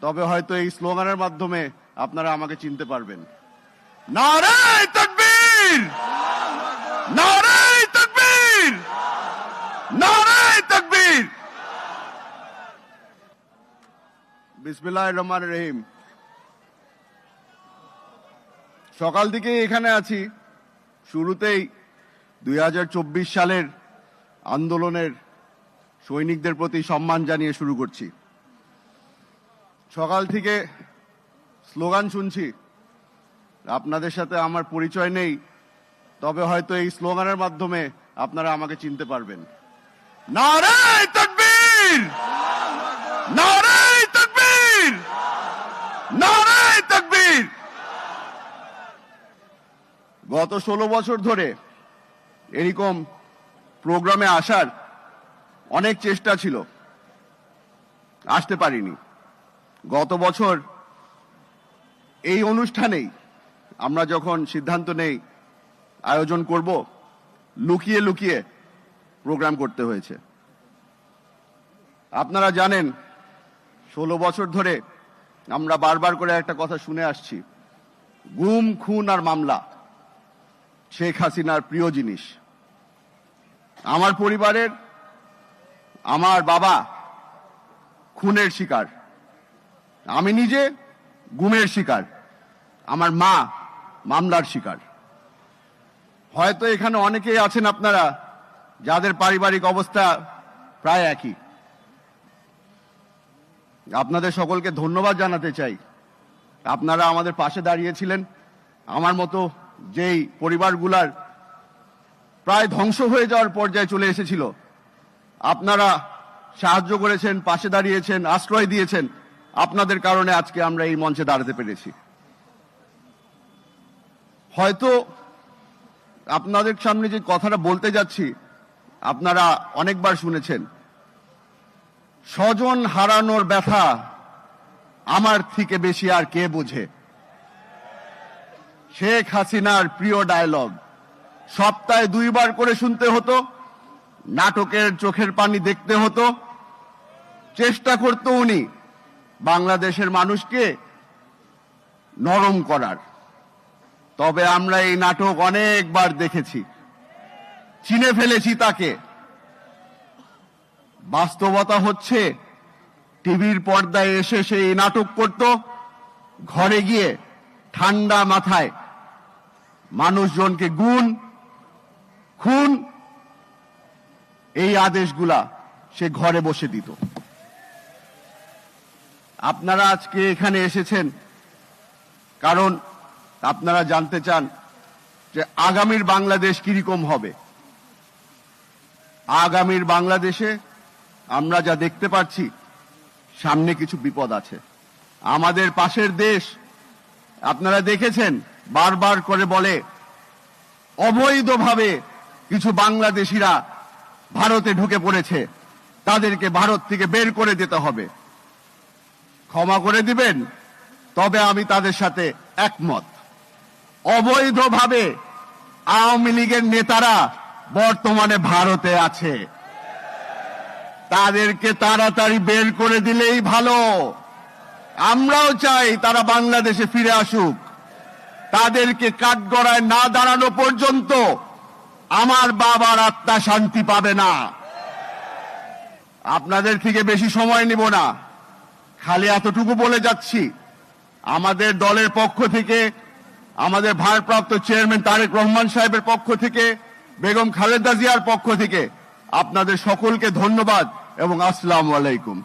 তবে হয়তো এই স্লোগানের মাধ্যমে আপনারা আমাকে চিনতে পারবেন। নারায়ে তাকবীর, নারায়ে তাকবীর, নারায়ে তাকবীর। বিসমিল্লাহির রহমানির রহিম। সকাল থেকে এখানে আছি। শুরুতেই 2024 সালের আন্দোলনের সৈনিকদের প্রতি সম্মান জানিয়ে শুরু করছি। সকাল থেকে স্লোগান শুনছি, আপনাদের সাথে আমার পরিচয় নেই, তবে হয়তো এই স্লোগানের মাধ্যমে আপনারা আমাকে চিনতে পারবেন। নারায়ে তাকবীর, নারায়ে তাকবীর, নারায়ে তাকবীর। গত 16 বছর ধরে এরকম প্রোগ্রামে আসার অনেক চেষ্টা ছিল, আসতে পারিনি। গত বছর এই অনুষ্ঠানেই আমরা যখন সিদ্ধান্ত নেই আয়োজন করব, লুকিয়ে লুকিয়ে প্রোগ্রাম করতে হয়েছে। আপনারা জানেন 16 বছর ধরে আমরা বারবার করে একটা কথা শুনে আসছি, গুম, খুন আর মামলা শেখ হাসিনার প্রিয় জিনিস। আমার পরিবারের, আমার বাবা খুনের শিকার, আমি নিজে গুমের শিকার, আমার মা মামলার শিকার। হয়তো এখানে অনেকেই আছেন আপনারা যাদের পারিবারিক অবস্থা প্রায় একই। আপনাদের সকলকে ধন্যবাদ জানাতে চাই, আপনারা আমাদের পাশে দাঁড়িয়েছিলেন। আমার মতো যেই পরিবারগুলার প্রায় ধ্বংস হয়ে যাওয়ার পর্যায়ে চলে এসেছিল, আপনারা সাহায্য করেছেন, পাশে দাঁড়িয়েছেন, আশ্রয় দিয়েছেন। আপনাদের কারণে আজকে আমরা এই মঞ্চে দাঁড়াতে পেরেছি। হয়তো আপনাদের সামনে যে কথাটা বলতে যাচ্ছি আপনারা অনেকবার শুনেছেন, স্বজন হারানোর ব্যথা আমার থেকে বেশি আর কে বোঝে। শেখ হাসিনার প্রিয় ডায়লগ সপ্তাহে 2 বার করে শুনতে হতো, নাটকের চোখের পানি দেখতে হতো। চেষ্টা করতো উনি বাংলাদেশের মানুষকে নরম করার। তবে আমরা এই নাটক অনেকবার দেখেছি, চিনে ফেলেছি তাকে। বাস্তবতা হচ্ছে টিভির পর্দায় এসে সে এই নাটক করত, ঘরে গিয়ে ঠান্ডা মাথায় মানুষজনকে গুম, খুন এই আদেশগুলা সে ঘরে বসে দিত। আপনারা আজকে এখানে এসেছেন কারণ আপনারা জানতে চান যে আগামীর বাংলাদেশ কিরকম হবে। আগামীর বাংলাদেশে আমরা যা দেখতে পাচ্ছি, সামনে কিছু বিপদ আছে। আমাদের পাশের দেশ আপনারা দেখেছেন বারবার করে বলে অবৈধভাবে কিছু বাংলাদেশিরা ভারতে ঢুকে পড়েছে, তাদেরকে ভারত থেকে বের করে দিতে হবে। ক্ষমা করে দিবেন, তবে আমি তাদের সাথে একমত। অবৈধভাবে আওয়ামী লীগের নেতারা বর্তমানে ভারতে আছে, তাদেরকে তাড়াতাড়ি বের করে দিলেই ভালো। আমরাও চাই তারা বাংলাদেশে ফিরে আসুক। তাদেরকে কাঠগড়ায় না দাঁড়ানো পর্যন্ত আমার বাবার আত্মা শান্তি পাবে না। আপনাদের থেকে বেশি সময় নিব না, খালি এতটুকু বলে যাচ্ছি, আমাদের দলের পক্ষ থেকে, আমাদের ভারপ্রাপ্ত চেয়ারম্যান তারেক রহমান সাহেবের পক্ষ থেকে, বেগম খালেদা জিয়ার পক্ষ থেকে আপনাদের সকলকে ধন্যবাদ এবং আসসালামু আলাইকুম।